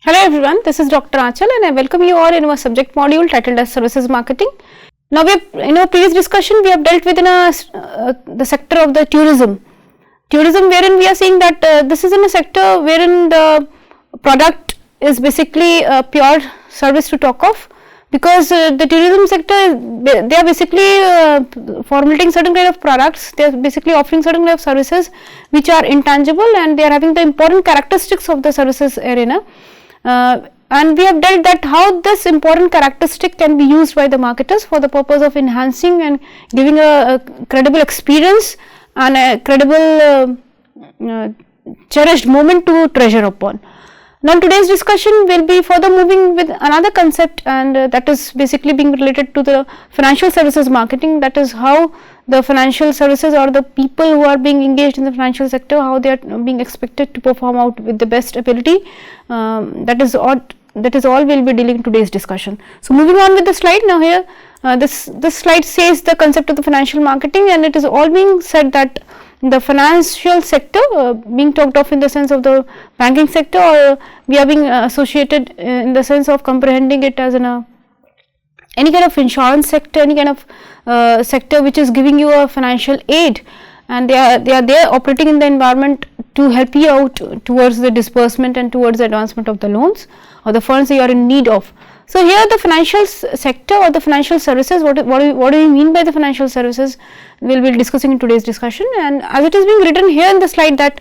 Hello everyone, this is Dr. Aanchal and I welcome you all in our subject module titled as Services Marketing. Now, in our previous discussion we have dealt with the sector of the tourism. Tourism wherein we are saying that this is in a sector wherein the product is basically a pure service to talk of, because the tourism sector, they are basically formulating certain kind of products, they are basically offering certain kind of services which are intangible and they are having the important characteristics of the services arena. And we have dealt that how this important characteristic can be used by the marketers for the purpose of enhancing and giving a credible experience and a credible cherished moment to treasure upon. Now, today's discussion will be further moving with another concept, and that is basically being related to the financial services marketing. That is how the financial services or the people who are being engaged in the financial sector, how they are being expected to perform out with the best ability. That is all we will be dealing in today's discussion. So, moving on with the slide. Now, here this slide says the concept of the financial marketing, and it is all being said that the financial sector being talked of in the sense of the banking sector, or we are being associated in the sense of comprehending it as any kind of insurance sector, any kind of sector which is giving you a financial aid, and they are there operating in the environment to help you out towards the disbursement and towards the advancement of the loans or the funds you are in need of. So, here the financial sector or the financial services, what do we mean by the financial services, we will be discussing in today's discussion. And as it is being written here in the slide, that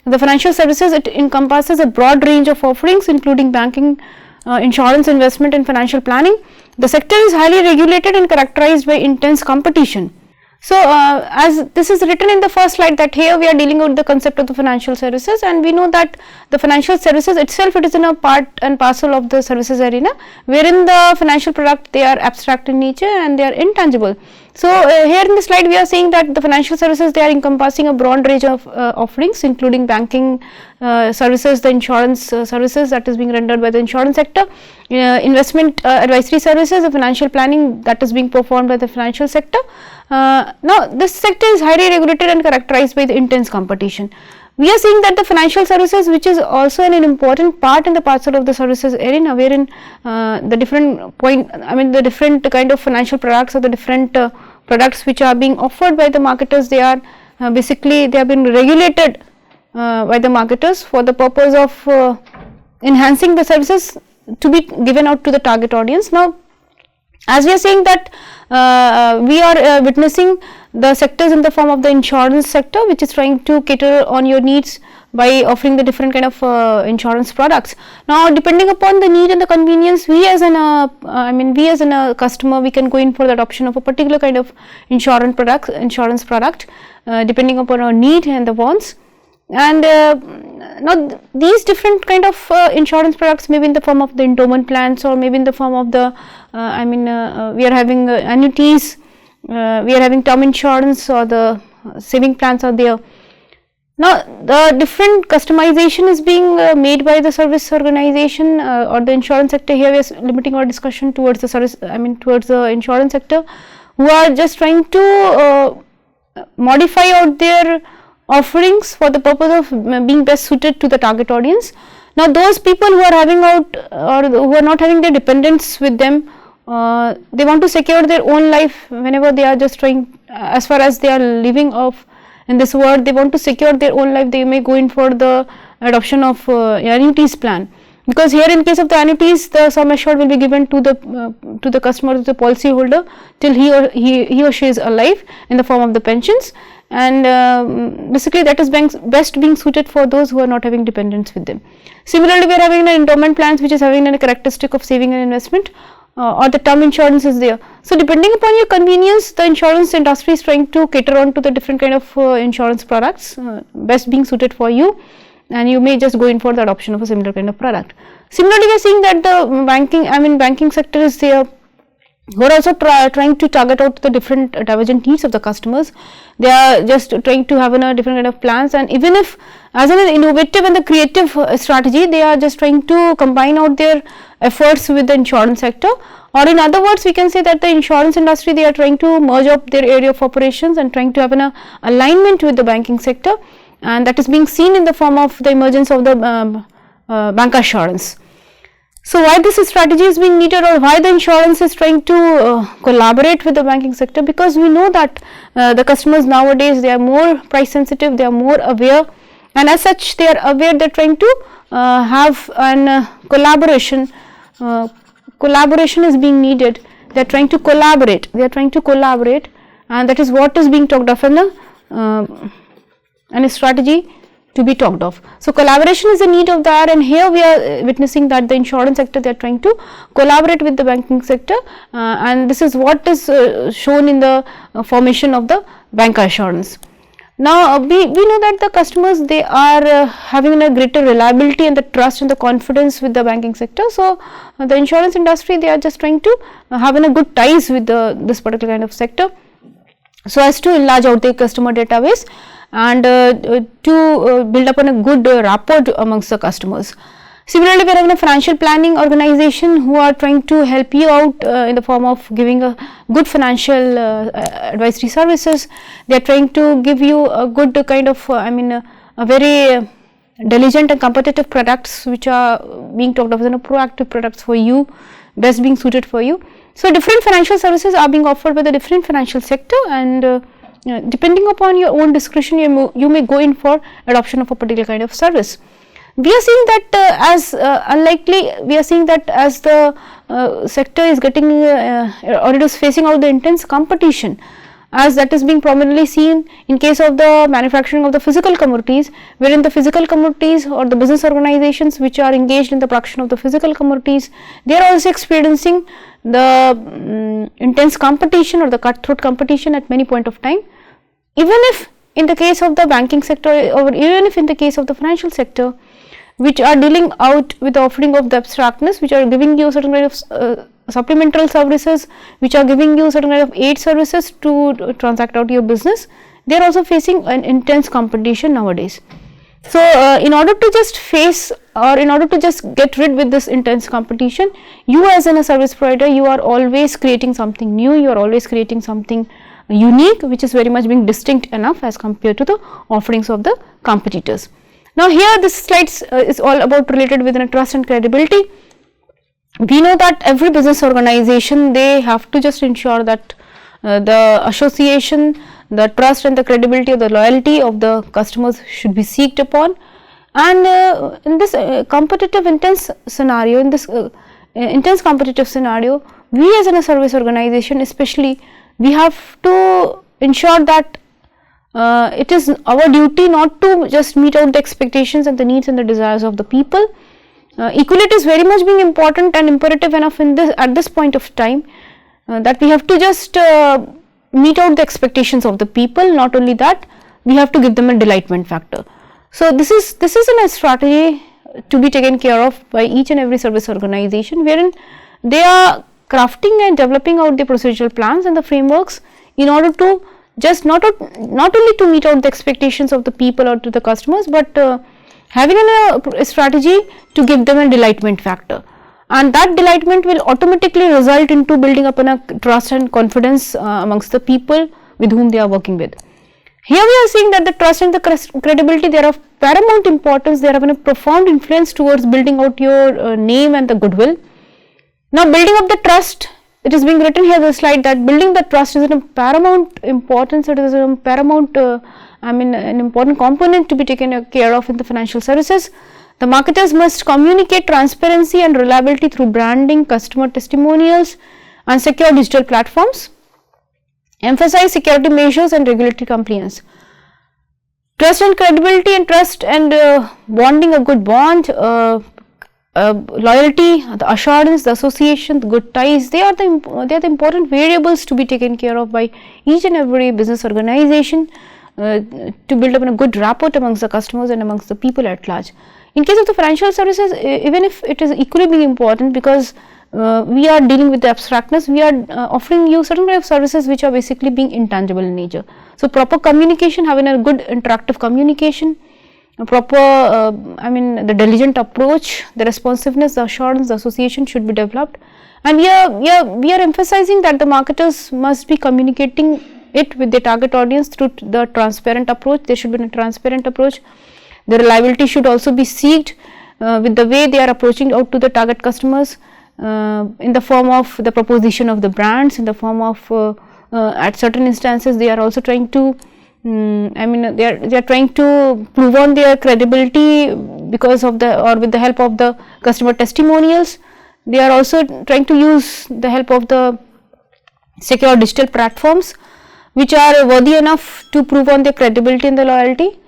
the financial services, it encompasses a broad range of offerings including banking, insurance, investment and financial planning. The sector is highly regulated and characterized by intense competition. So, as this is written in the first slide, that here we are dealing with the concept of the financial services, and we know that the financial services itself, it is in a part and parcel of the services arena, wherein the financial product, they are abstract in nature and they are intangible. So, here in the slide we are saying that the financial services, they are encompassing a broad range of offerings including banking services, the insurance services that is being rendered by the insurance sector, investment advisory services, the financial planning that is being performed by the financial sector. Now, this sector is highly regulated and characterized by the intense competition. We are seeing that the financial services, which is also an important part in the parcel of the services arena, wherein the different kind of financial products or the different products which are being offered by the marketers, they are basically they have been regulated by the marketers for the purpose of enhancing the services to be given out to the target audience. Now, as we are saying that we are witnessing the sectors in the form of the insurance sector, which is trying to cater on your needs by offering the different kind of insurance products. Now, depending upon the need and the convenience, we as a customer, we can go in for the adoption of a particular kind of insurance product depending upon our need and the wants. And now these different kind of insurance products may be in the form of the endowment plans, or maybe in the form of the we are having annuities, we are having term insurance, or the saving plans are there. Now, the different customization is being made by the service organization or the insurance sector. Here we are limiting our discussion towards the service, towards the insurance sector, who are just trying to modify out their offerings for the purpose of being best suited to the target audience. Now, those people who are having out or who are not having their dependents with them, they want to secure their own life whenever they are just trying, as far as they are living off in this world, they want to secure their own life, they may go in for the adoption of annuities plan. Because here in case of the annuities, the sum assured will be given to the customer, to the policy holder, till he or she is alive in the form of the pensions. And basically that is best being suited for those who are not having dependents with them. Similarly, we are having an endowment plans which is having a characteristic of saving and investment, or the term insurance is there. So, depending upon your convenience, the insurance industry is trying to cater on to the different kind of insurance products best being suited for you, and you may just go in for the adoption of a similar kind of product. Similarly, we are seeing that the banking sector is there, who are also trying to target out the different divergent needs of the customers. They are just trying to have a different kind of plans, and even if as an innovative and the creative strategy, they are just trying to combine out their efforts with the insurance sector, or in other words, we can say that the insurance industry, they are trying to merge up their area of operations and trying to have an alignment with the banking sector, and that is being seen in the form of the emergence of the bancassurance. So why this strategy is being needed, or why the insurance is trying to collaborate with the banking sector? Because we know that the customers nowadays, they are more price sensitive, they are more aware, and as such they are aware, they are trying to have an collaboration. Collaboration is being needed. They are trying to collaborate. They are trying to collaborate, and that is what is being talked of in a strategy to be talked of. So collaboration is a need of that, and here we are witnessing that the insurance sector, they are trying to collaborate with the banking sector, and this is what is shown in the formation of the bancassurance. Now we know that the customers, they are having a greater reliability and the trust and the confidence with the banking sector. So the insurance industry, they are just trying to have a good ties with this particular kind of sector, so as to enlarge out the customer database and to build up on a good rapport amongst the customers. Similarly, we are having a financial planning organization who are trying to help you out in the form of giving a good financial advisory services. They are trying to give you a good kind of a very diligent and competitive products which are being talked of as proactive products for you, best being suited for you. So different financial services are being offered by the different financial sector, and depending upon your own discretion, you may go in for adoption of a particular kind of service. We are seeing that as unlikely, we are seeing that as the sector is getting or it is facing out the intense competition, as that is being prominently seen in case of the manufacturing of the physical commodities, wherein the physical commodities or the business organizations which are engaged in the production of the physical commodities, they are also experiencing the intense competition or the cutthroat competition at many point of time. Even if in the case of the banking sector, or even if in the case of the financial sector, which are dealing out with the offering of the abstractness, which are giving you certain kind of supplemental services, which are giving you certain kind of aid services to transact out your business, they are also facing an intense competition nowadays. So in order to just face, or in order to just get rid with this intense competition, you as a service provider, you are always creating something new, you are always creating something unique, which is very much being distinct enough as compared to the offerings of the competitors. Now here this slides is all about related within a trust and credibility. We know that every business organization, they have to just ensure that the association, the trust and the credibility or the loyalty of the customers should be seeked upon, and in this competitive intense scenario, in this intense competitive scenario, we as a service organization especially, we have to ensure that it is our duty not to just meet out the expectations and the needs and the desires of the people. Equally, it is very much being important and imperative enough in this at this point of time that we have to just meet out the expectations of the people. Not only that, we have to give them a delightment factor. So this is a strategy to be taken care of by each and every service organization, wherein they are crafting and developing out the procedural plans and the frameworks in order to just not only to meet out the expectations of the people or to the customers, but having a strategy to give them a delightment factor, and that delightment will automatically result into building up a trust and confidence amongst the people with whom they are working with. Here we are seeing that the trust and the credibility, they are of paramount importance. They are having a profound influence towards building out your name and the goodwill. Now building up the trust, it is being written here in the slide that building the trust is of paramount importance. It is a paramount an important component to be taken care of in the financial services. The marketers must communicate transparency and reliability through branding, customer testimonials and secure digital platforms, emphasize security measures and regulatory compliance. Trust and credibility, and trust and bonding, a good bond, loyalty, the assurance, the association, the good ties, they are the important variables to be taken care of by each and every business organization to build up a good rapport amongst the customers and amongst the people at large. In case of the financial services, even if it is equally being important, because we are dealing with the abstractness, we are offering you certain kind of services which are basically being intangible in nature. So proper communication, having a good interactive communication, a proper the diligent approach, the responsiveness, the assurance, the association should be developed, and we are emphasizing that the marketers must be communicating it with the target audience through the transparent approach. There should be a transparent approach. The reliability should also be seeked. with the way they are approaching out to the target customers, in the form of the proposition of the brands, in the form of at certain instances they are also trying to they are trying to prove on their credibility because of the, or with the help of the customer testimonials. They are also trying to use the help of the secure digital platforms which are worthy enough to prove on their credibility and the loyalty.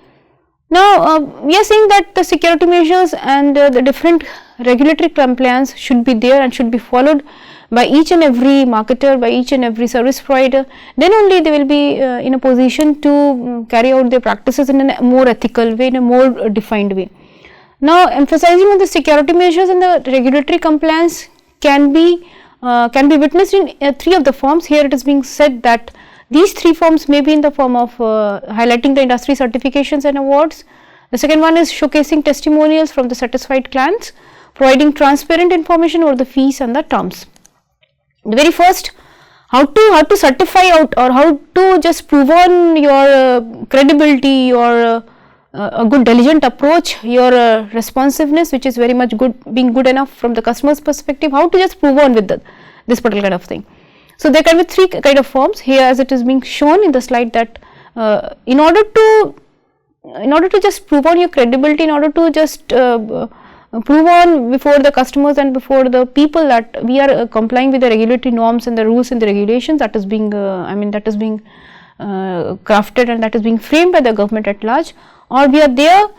Now, we are saying that the security measures and the different regulatory compliance should be there and should be followed by each and every marketer, by each and every service provider. Then only they will be in a position to carry out their practices in a more ethical way, in a more defined way. Now, emphasizing on the security measures and the regulatory compliance can be witnessed in three of the forms. Here it is being said that these three forms may be in the form of highlighting the industry certifications and awards. The second one is showcasing testimonials from the satisfied clients, providing transparent information over the fees and the terms. The very first, how to certify out, or how to just prove on your credibility, your a good diligent approach, your responsiveness, which is very much good, being good enough from the customer's perspective, how to just prove on with this particular kind of thing. So, there can be three kind of forms here, as it is being shown in the slide, that in order to just prove on your credibility, in order to just prove on before the customers and before the people that we are complying with the regulatory norms and the rules and the regulations that is being that is being crafted and that is being framed by the government at large, or we are there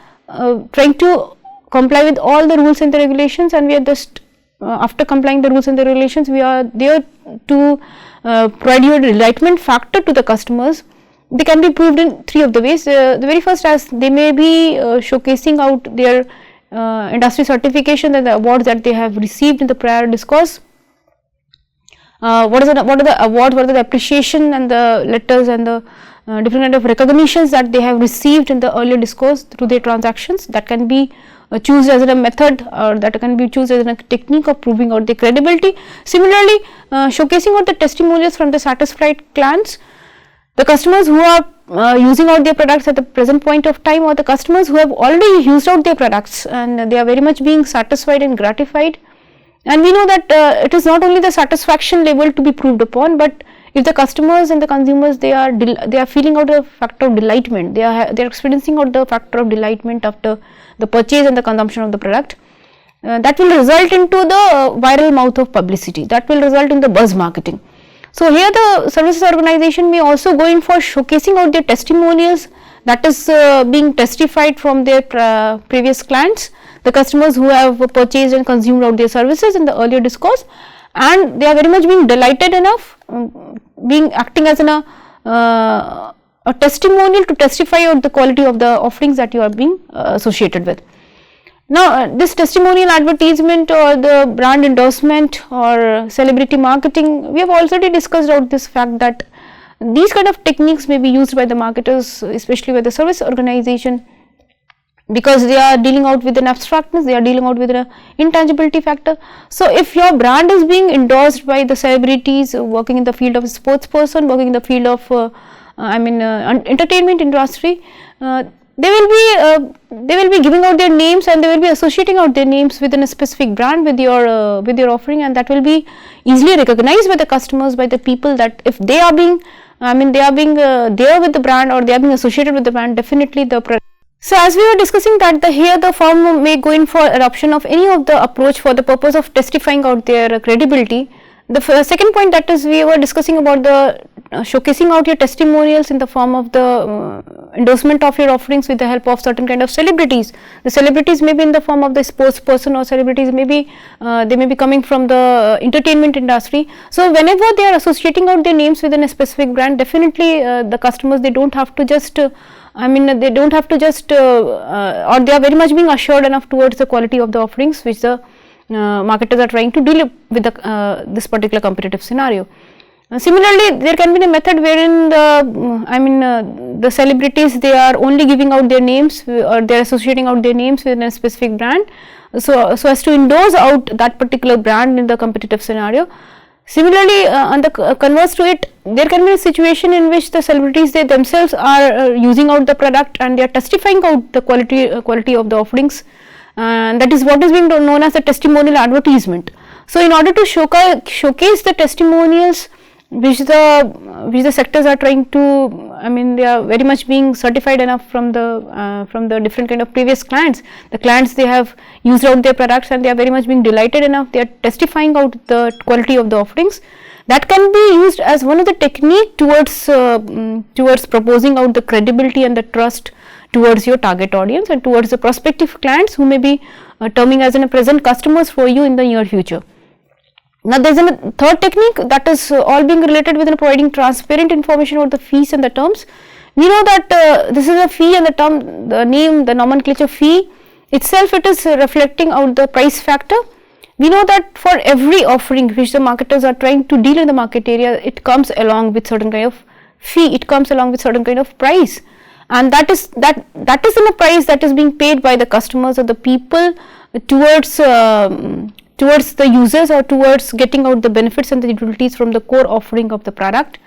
trying to comply with all the rules and the regulations, and we are just after complying the rules and the regulations, we are there to provide you a delightment factor to the customers. They can be proved in three of the ways. The very first, as they may be showcasing out their industry certification and the awards that they have received in the prior discourse. What are the awards, what are the appreciation and the letters and the different kind of recognitions that they have received in the earlier discourse through their transactions. That can be choose as a method, or that can be choose as a technique of proving out the credibility. Similarly, showcasing out the testimonials from the satisfied clients, the customers who are using out their products at the present point of time, or the customers who have already used out their products and they are very much being satisfied and gratified. And we know that it is not only the satisfaction level to be proved upon, but if the customers and the consumers, they are feeling out the factor of delightment, they are experiencing out the factor of delightment after the purchase and the consumption of the product, that will result into the viral mouth of publicity, that will result in the buzz marketing. So, here the services organization may also go in for showcasing out their testimonials, that is being testified from their previous clients, the customers who have purchased and consumed out their services in the earlier discourse, and they are very much being delighted enough, acting as a testimonial to testify out the quality of the offerings that you are being associated with. Now, this testimonial advertisement or the brand endorsement or celebrity marketing, we have already discussed out this fact that these kind of techniques may be used by the marketers, especially by the service organization, because they are dealing out with an abstractness, they are dealing out with an intangibility factor. So, if your brand is being endorsed by the celebrities working in the field of sports person, working in the field of entertainment industry, they will be giving out their names and they will be associating out their names within a specific brand with your offering, and that will be easily recognized by the customers, by the people, that if they are being there with the brand, or they are being associated with the brand, definitely the product. So, as we were discussing that here the firm may go in for adoption of any of the approach for the purpose of testifying out their credibility. The second point, that is, we were discussing about the showcasing out your testimonials in the form of the endorsement of your offerings with the help of certain kind of celebrities. The celebrities may be in the form of the sports person, or celebrities may be they may be coming from the entertainment industry. So, whenever they are associating out their names within a specific brand, definitely the customers, they don't have to just they don't have to just or they are very much being assured enough towards the quality of the offerings which the marketers are trying to deal with this particular competitive scenario. Similarly, there can be a method wherein the celebrities, they are only giving out their names, or they are associating out their names with a specific brand, so as to endorse out that particular brand in the competitive scenario. Similarly, on the converse to it, there can be a situation in which the celebrities, they themselves are using out the product and they are testifying out the quality of the offerings, and that is what is being known as the testimonial advertisement. So in order to showcase the testimonials which the sectors are trying to, I mean, they are very much being certified enough from the different kind of previous clients. The clients, they have used out their products and they are very much being delighted enough. They are testifying out the quality of the offerings. That can be used as one of the technique towards proposing out the credibility and the trust towards your target audience and towards the prospective clients who may be terming as present customers for you in the near future. Now, there is a third technique, that is all being related with providing transparent information about the fees and the terms. We know that this is a fee, and the term, the name, the nomenclature fee itself, it is reflecting out the price factor. We know that for every offering which the marketers are trying to deal in the market area, it comes along with certain kind of fee, it comes along with certain kind of price, and that is in a price that is being paid by the customers or the people towards the users or towards getting out the benefits and the utilities from the core offering of the product.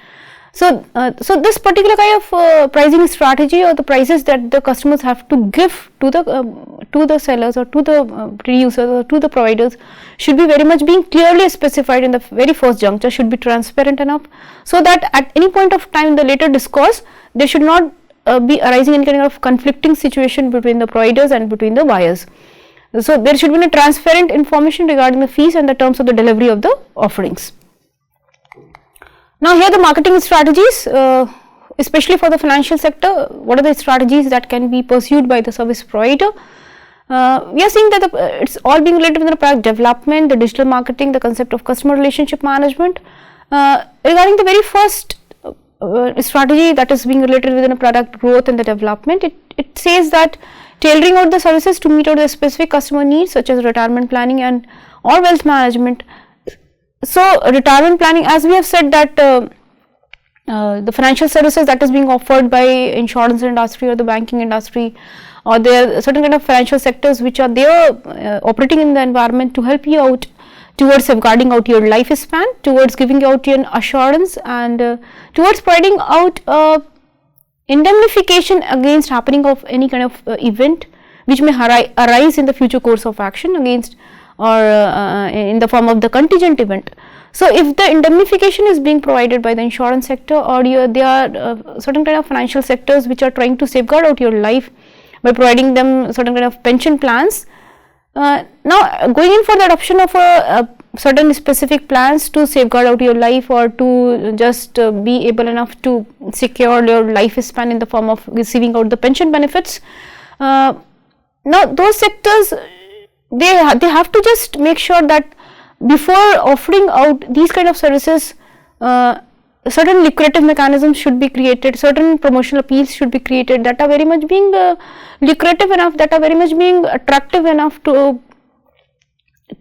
So, this particular kind of pricing strategy or the prices that the customers have to give to the sellers or to the producers or to the providers should be very much being clearly specified in the very first juncture, should be transparent enough, so that at any point of time in the later discourse there should not be arising any kind of conflicting situation between the providers and between the buyers. So, there should be a transparent information regarding the fees and the terms of the delivery of the offerings. Now, here the marketing strategies, especially for the financial sector, what are the strategies that can be pursued by the service provider? We are seeing that it's all being related with the product development, the digital marketing, the concept of customer relationship management. Regarding the very first strategy that is being related with the product growth and the development, it says that tailoring out the services to meet out the specific customer needs such as retirement planning and or wealth management. So, retirement planning, as we have said that the financial services that is being offered by insurance industry or the banking industry, or there are certain kind of financial sectors which are there operating in the environment to help you out towards safeguarding out your lifespan, towards giving out your assurance, and towards providing out indemnification against happening of any kind of event which may arise in the future course of action against or in the form of the contingent event. So, if the indemnification is being provided by the insurance sector, or there are certain kind of financial sectors which are trying to safeguard out your life by providing them certain kind of pension plans. Now, going in for the adoption of a certain specific plans to safeguard out your life or to just be able enough to secure your lifespan in the form of receiving out the pension benefits. Now, those sectors, they have to just make sure that before offering out these kind of services, certain lucrative mechanisms should be created, certain promotional appeals should be created that are very much being lucrative enough, that are very much being attractive enough to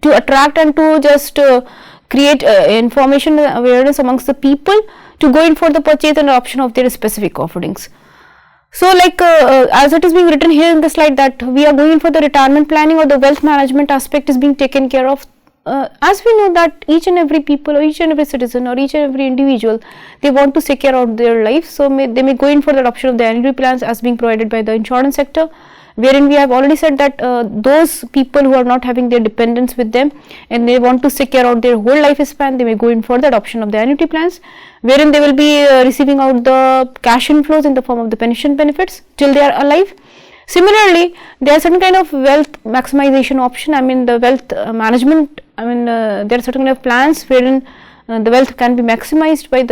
attract and to just create information awareness amongst the people to go in for the purchase and adoption of their specific offerings. So, like as it is being written here in the slide, that we are going in for the retirement planning or the wealth management aspect is being taken care of. As we know that each and every people or each and every citizen or each and every individual, they want to secure out their life. So, they may go in for the adoption of the annuity plans as being provided by the insurance sector, wherein we have already said that those people who are not having their dependents with them and they want to secure out their whole lifespan, they may go in for the adoption of the annuity plans, wherein they will be receiving out the cash inflows in the form of the pension benefits till they are alive. Similarly, there are certain kind of wealth maximization option, I mean the wealth management, I mean there are certain kind of plans wherein the wealth can be maximized by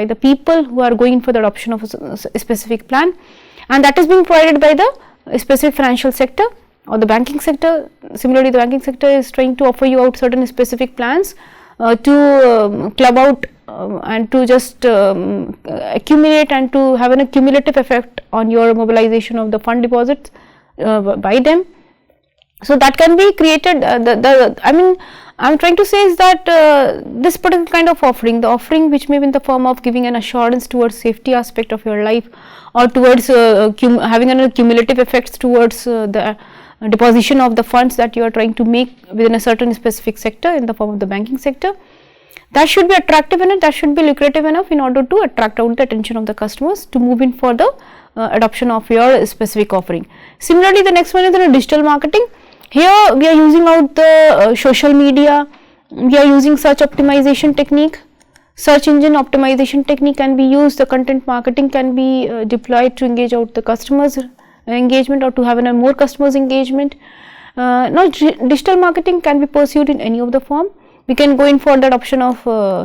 the people who are going for the adoption of a specific plan, and that is being provided by the specific financial sector or the banking sector. Similarly, the banking sector is trying to offer you out certain specific plans to club out and to just accumulate and to have an accumulative effect on your mobilization of the fund deposits by them. So, that can be created. I mean, I am trying to say is that this particular kind of offering, the offering which may be in the form of giving an assurance towards safety aspect of your life, or towards having an cumulative effects towards the deposition of the funds that you are trying to make within a certain specific sector in the form of the banking sector. that should be attractive enough, that should be lucrative enough in order to attract out the attention of the customers to move in for the adoption of your specific offering. Similarly, the next one is the digital marketing. Here we are using out the social media, we are using search optimization technique, search engine optimization technique can be used, the content marketing can be deployed to engage out the customers engagement or to have a more customers engagement. Now digital marketing can be pursued in any of the form. We can go in for the adoption of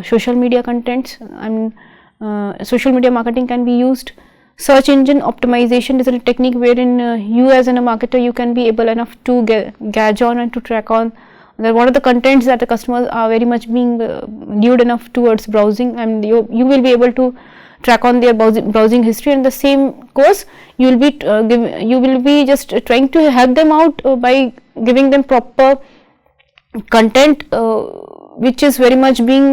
social media contents, and social media marketing can be used. Search engine optimization is a technique wherein you as a marketer, you can be able enough to gauge on and to track on what are the contents that the customers are very much being glued enough towards browsing, and you will be able to track on their browsing history. And the same course, you will be just trying to help them out by giving them proper content which is very much being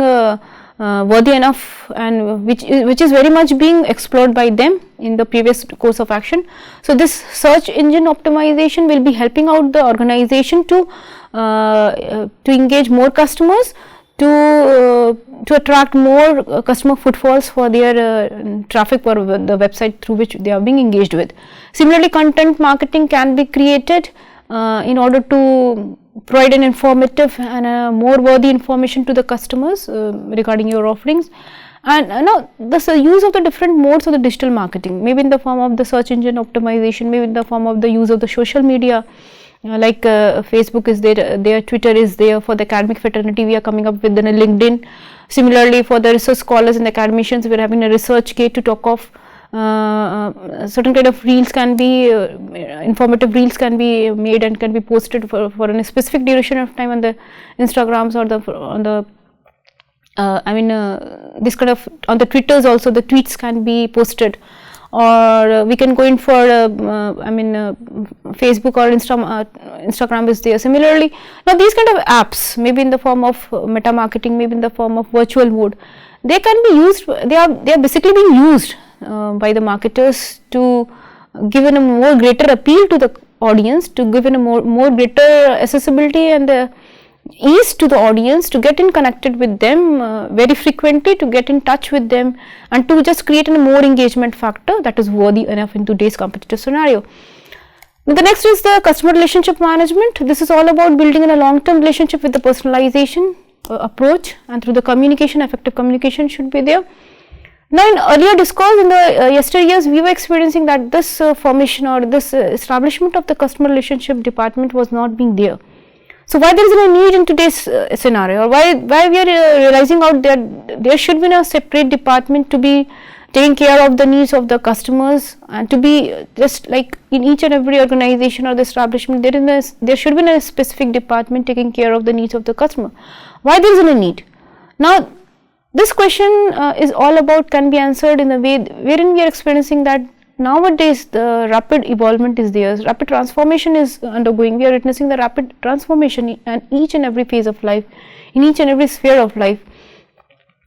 worthy enough, and which is very much being explored by them in the previous course of action. So this search engine optimization will be helping out the organization to engage more customers, to attract more customer footfalls for their traffic for the website through which they are being engaged with. Similarly, content marketing can be created in order to provide an informative and more worthy information to the customers regarding your offerings. And now the use of the different modes of the digital marketing, maybe in the form of the search engine optimization, maybe in the form of the use of the social media, like Facebook is there, Twitter is there. For the academic fraternity, we are coming up with LinkedIn. Similarly, for the research scholars and academicians, we are having a research gate to talk of certain kind of reels can be informative reels can be made and can be posted for a specific duration of time on the Instagrams or on the this kind of on the Twitters also. The tweets can be posted, or we can go in for Facebook or Instagram is there. Similarly, now these kind of apps, maybe in the form of meta marketing, maybe in the form of virtual mode, they can be used, they are basically being used by the marketers to give a more greater appeal to the audience, to give a more greater accessibility and ease to the audience to get in connected with them very frequently, to get in touch with them, and to just create a more engagement factor that is worthy enough in today's competitive scenario. The next is the customer relationship management. This is all about building a long-term relationship with the personalization approach, and through the communication, effective communication should be there. Now, in earlier discourse in the yesteryears, we were experiencing that this formation or this establishment of the customer relationship department was not being there. So why there is no need in today's scenario, or why we are realizing out that there should be a separate department to be taking care of the needs of the customers, and to be just like in each and every organization or the establishment, there should be a specific department taking care of the needs of the customer. Why there is no need? Now, this question is all about can be answered in a way wherein we are experiencing that nowadays the rapid evolvement is there, rapid transformation is undergoing. We are witnessing the rapid transformation in each and every phase of life, in each and every sphere of life,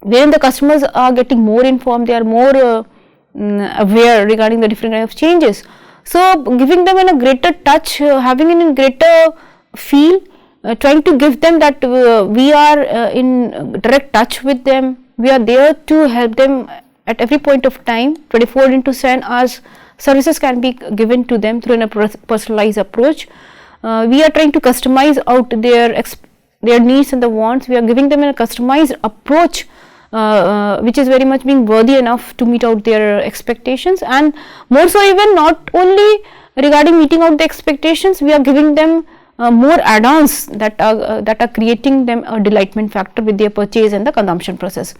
wherein the customers are getting more informed, they are more aware regarding the different kind of changes. So giving them in a greater touch, having it in greater feel, trying to give them that we are in direct touch with them, we are there to help them at every point of time. 24/7 hours services can be given to them through a personalized approach. We are trying to customize out their needs and the wants. We are giving them a customized approach which is very much being worthy enough to meet out their expectations, and more so even not only regarding meeting out the expectations, we are giving them more add-ons that are creating them a delightment factor with their purchase and the consumption process.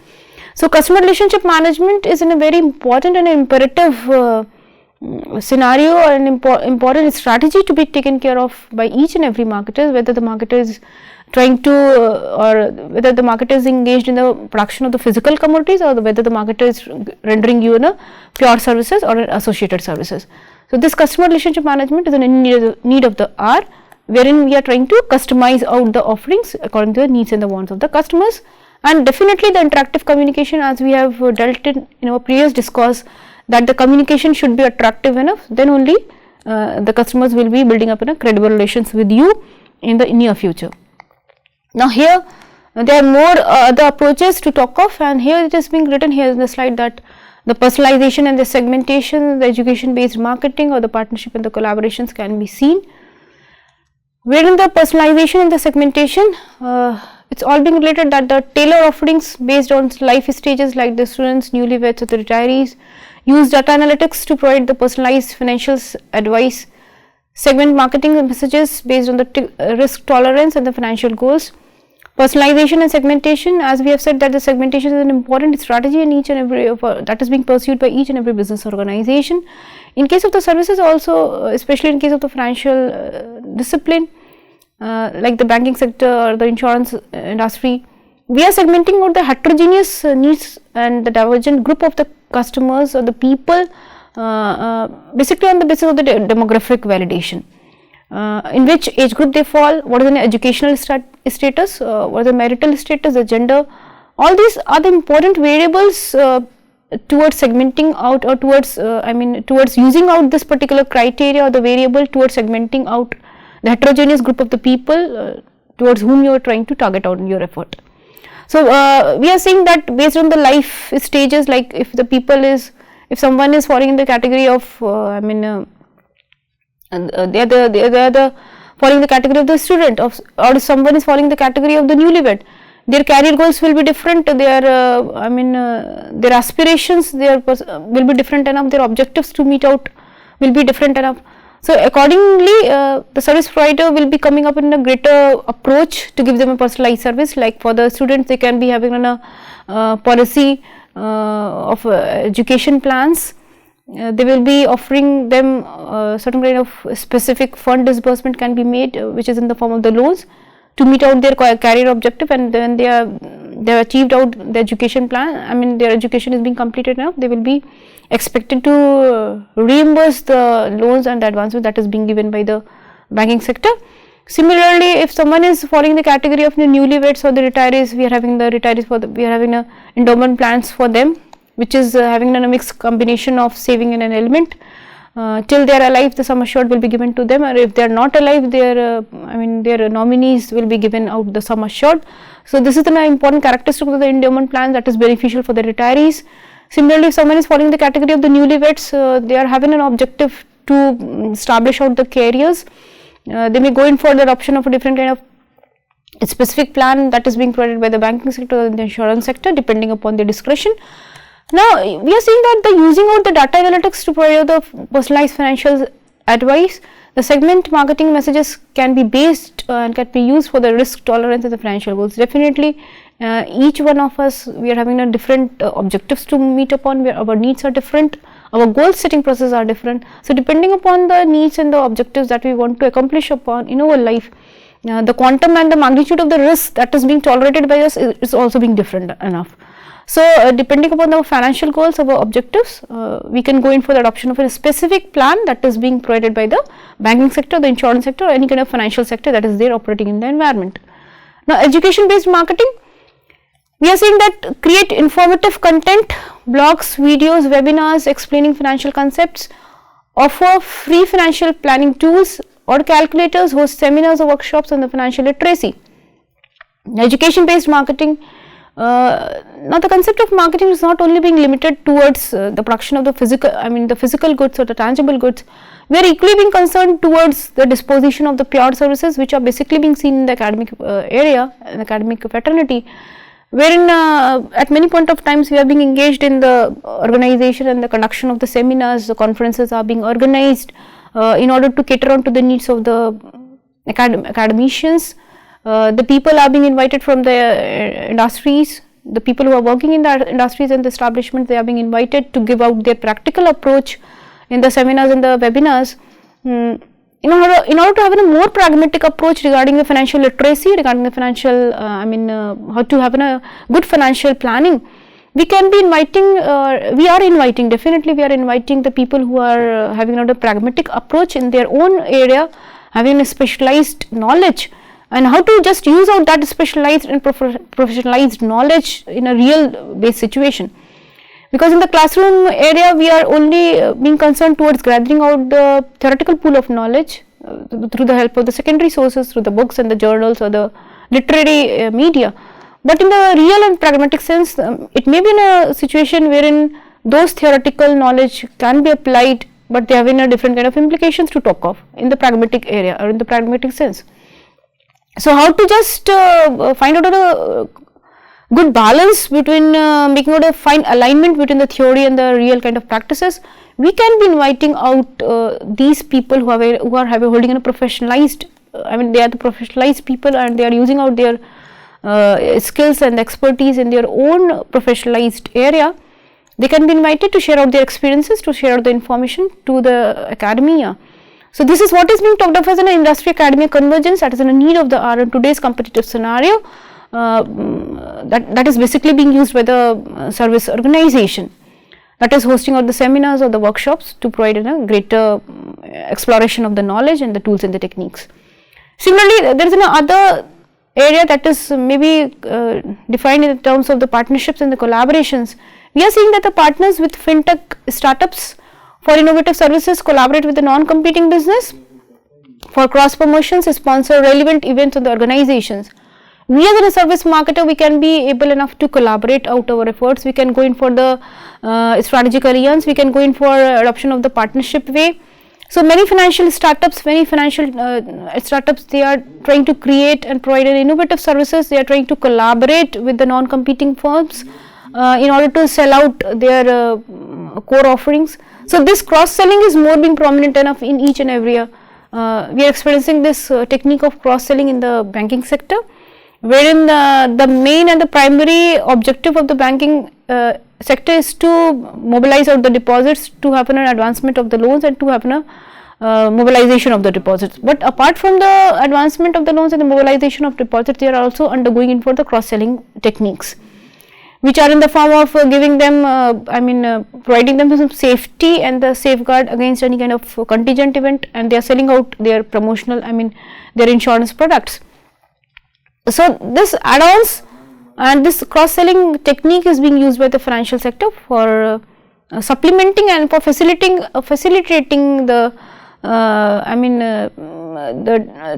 So customer relationship management is in a very important and imperative scenario, and important strategy to be taken care of by each and every marketer, whether the marketer is trying to or whether the marketer is engaged in the production of the physical commodities, or whether the marketer is rendering you a pure services or associated services. So this customer relationship management is a need of the hour, wherein we are trying to customize out the offerings according to the needs and the wants of the customers. And definitely the interactive communication, as we have dealt in our previous discourse, that the communication should be attractive enough, then only the customers will be building up credible relations with you in the near future. Now here there are more other approaches to talk of, and here it is being written here in the slide that the personalization and the segmentation, the education based marketing or the partnership and the collaborations can be seen. Wherein the personalization and the segmentation, it's all being related that the tailor offerings based on life stages like the students, newlyweds or the retirees, use data analytics to provide the personalized financial advice, segment marketing messages based on the risk tolerance and the financial goals. Personalization and segmentation, as we have said that the segmentation is an important strategy in each and every that is being pursued by each and every business organization. In case of the services also, especially in case of the financial discipline, like the banking sector or the insurance industry, we are segmenting out the heterogeneous needs and the divergent group of the customers or the people, basically on the basis of the demographic validation. In which age group they fall, what is the educational status, what is the marital status, the gender, all these are the important variables towards segmenting out or towards towards using out this particular criteria or the variable towards segmenting out the heterogeneous group of the people towards whom you are trying to target out in your effort. So, we are saying that based on the life stages, like if the people is, if someone is falling in the category of they are the following the category of the student of, or someone is following the category of the newlywed, their career goals will be different, their their aspirations will be different enough, their objectives to meet out will be different enough. So, accordingly the service provider will be coming up in a greater approach to give them a personalized service. Like for the students, they can be having a policy of education plans. They will be offering them certain kind of specific fund disbursement can be made, which is in the form of the loans to meet out their career objective, and then they have achieved out the education plan. Their education is being completed now. They will be expected to reimburse the loans and the advances that is being given by the banking sector. Similarly, if someone is following the category of the newlyweds or the retirees, we are having the retirees we are having a endowment plans for them, which is having a mixed combination of saving and an element. Till they are alive, the sum assured will be given to them, or if they are not alive, their their nominees will be given out the sum assured. So, this is an important characteristic of the endowment plan that is beneficial for the retirees. Similarly, if someone is following the category of the newlyweds, they are having an objective to establish out the careers. They may go in for the adoption of a different kind of specific plan that is being provided by the banking sector or the insurance sector, depending upon their discretion. Now, we are seeing that the using out the data analytics to provide the personalized financial advice, the segment marketing messages can be based and can be used for the risk tolerance and the financial goals. Definitely, each one of us, we are having a different objectives to meet upon, where our needs are different, our goal setting process are different. So, depending upon the needs and the objectives that we want to accomplish upon in our life, the quantum and the magnitude of the risk that is being tolerated by us is also being different enough. So, depending upon the financial goals, our objectives, we can go in for the adoption of a specific plan that is being provided by the banking sector, the insurance sector, or any kind of financial sector that is there operating in the environment. Now, education based marketing, we are saying that create informative content, blogs, videos, webinars explaining financial concepts, offer free financial planning tools or calculators, host seminars or workshops on the financial literacy. Education based marketing, now the concept of marketing is not only being limited towards the production of the physical, the physical goods or the tangible goods. We are equally being concerned towards the disposition of the pure services, which are basically being seen in the academic area, in academic fraternity, wherein at many point of times we are being engaged in the organization and the conduction of the seminars, the conferences are being organized in order to cater on to the needs of the academicians. The people are being invited from the industries, the people who are working in the industries and the establishments, they are being invited to give out their practical approach in the seminars and the webinars. In order to have a more pragmatic approach regarding the financial literacy, regarding the financial, how to have a good financial planning, we can be inviting, definitely we are inviting the people who are having a pragmatic approach in their own area, having a specialized knowledge, and how to just use out that specialized and professionalized knowledge in a real based situation. Because in the classroom area, we are only being concerned towards gathering out the theoretical pool of knowledge through the help of the secondary sources, through the books and the journals or the literary media. But in the real and pragmatic sense, it may be in a situation wherein those theoretical knowledge can be applied, but they have in a different kind of implications to talk of in the pragmatic area or in the pragmatic sense. So, how to just find out a good balance between making out a fine alignment between the theory and the real kind of practices? We can be inviting out these people who are holding a professionalized, I mean they are the professionalized people and they are using out their skills and expertise in their own professionalized area. They can be invited to share out their experiences, to share out the information to the academia. So, this is what is being talked of as an industry academia convergence, that is in a need of the hour in today's competitive scenario, that is basically being used by the service organization, that is hosting out the seminars or the workshops to provide a greater exploration of the knowledge and the tools and the techniques. Similarly, there is another area that is maybe defined in terms of the partnerships and the collaborations. We are seeing that the partners with fintech startups for innovative services collaborate with the non-competing business for cross promotions, sponsor relevant events of the organizations. We as a service marketer, we can be able enough to collaborate out our efforts. We can go in for the strategic alliance, we can go in for adoption of the partnership way. So, many financial startups, they are trying to create and provide an innovative services. They are trying to collaborate with the non-competing firms in order to sell out their core offerings. So, this cross selling is more being prominent enough in each and every year. We are experiencing this technique of cross selling in the banking sector, wherein the main and the primary objective of the banking sector is to mobilize out the deposits, to happen an advancement of the loans and to happen a mobilization of the deposits. But apart from the advancement of the loans and the mobilization of deposits, they are also undergoing in for the cross selling techniques, which are in the form of giving them, providing them some safety and the safeguard against any kind of contingent event, and they are selling out their promotional, their insurance products. So, this add-ons and this cross-selling technique is being used by the financial sector for supplementing and for facilitating the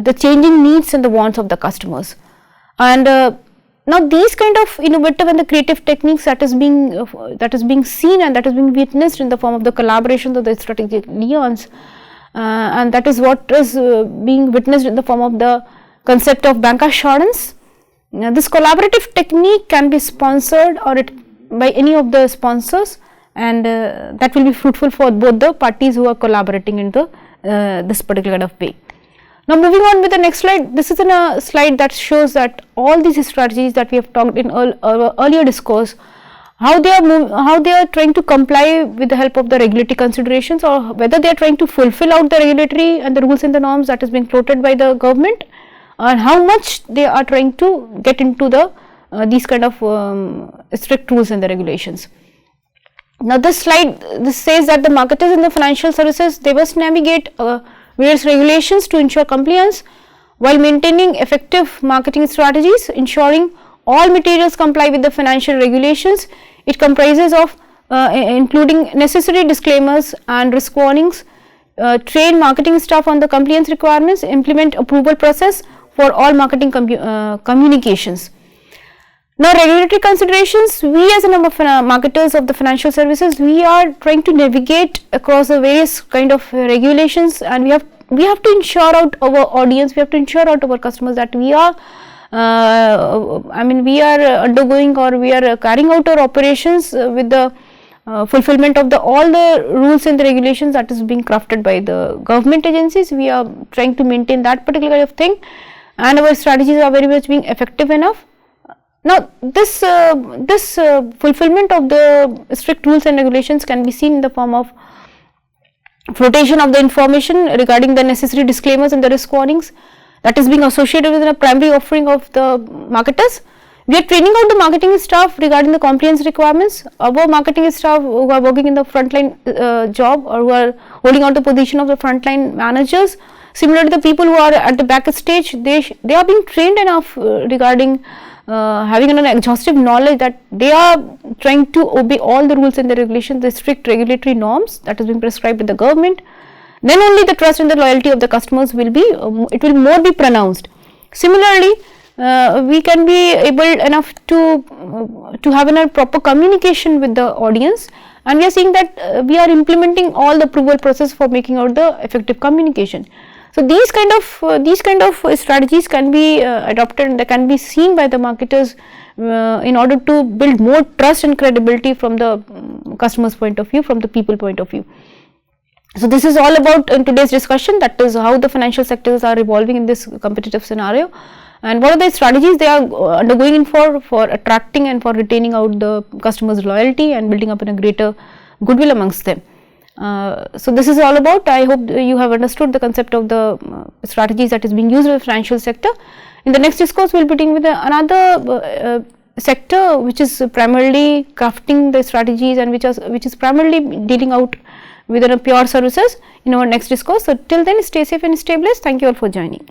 the changing needs and the wants of the customers. And now these kind of innovative and the creative techniques that is being seen and that is being witnessed in the form of the collaborations of the strategic alliance, and that is what is being witnessed in the form of the concept of bank assurance. Now, this collaborative technique can be sponsored or by any of the sponsors, and that will be fruitful for both the parties who are collaborating into this particular kind of way. Now, moving on with the next slide, this is a slide that shows that all these strategies that we have talked in earlier discourse, how they are trying to comply with the help of the regulatory considerations, or whether they are trying to fulfill out the regulatory and the rules and the norms that is being floated by the government, and how much they are trying to get into the these kind of strict rules and the regulations. Now, this slide says that the marketers in the financial services, they must navigate various regulations to ensure compliance while maintaining effective marketing strategies, ensuring all materials comply with the financial regulations. It comprises of including necessary disclaimers and risk warnings, train marketing staff on the compliance requirements, implement approval process for all marketing communications. Now, regulatory considerations, we as a marketers of the financial services, we are trying to navigate across the various kind of regulations, and we have to ensure out our audience, we have to ensure out our customers that we are we are undergoing or we are carrying out our operations with the fulfillment of all the rules and the regulations that is being crafted by the government agencies. We are trying to maintain that particular kind of thing, and our strategies are very much being effective enough. Now, this fulfillment of the strict rules and regulations can be seen in the form of flotation of the information regarding the necessary disclaimers and the risk warnings that is being associated with the primary offering of the marketers. We are training out the marketing staff regarding the compliance requirements. Our marketing staff who are working in the frontline job or who are holding out the position of the frontline managers, similarly the people who are at the back stage, they are being trained enough regarding having an exhaustive knowledge that they are trying to obey all the rules and the regulations, the strict regulatory norms that has been prescribed by the government. Then only the trust and the loyalty of the customers will be, it will more be pronounced. Similarly, we can be able enough to have a proper communication with the audience, and we are seeing that we are implementing all the approval process for making out the effective communication. So, these kind of strategies can be adopted, and they can be seen by the marketers in order to build more trust and credibility from the customer's point of view, from the people point of view. So, this is all about in today's discussion, that is how the financial sectors are evolving in this competitive scenario, and what are the strategies they are undergoing in for attracting and for retaining out the customers' loyalty and building up in a greater goodwill amongst them. So, this is all about. I hope you have understood the concept of the strategies that is being used in the financial sector. In the next discourse, we will be dealing with another sector which is primarily crafting the strategies and which is primarily dealing out with pure services in our next discourse. So, till then, stay safe and stay blessed. Thank you all for joining.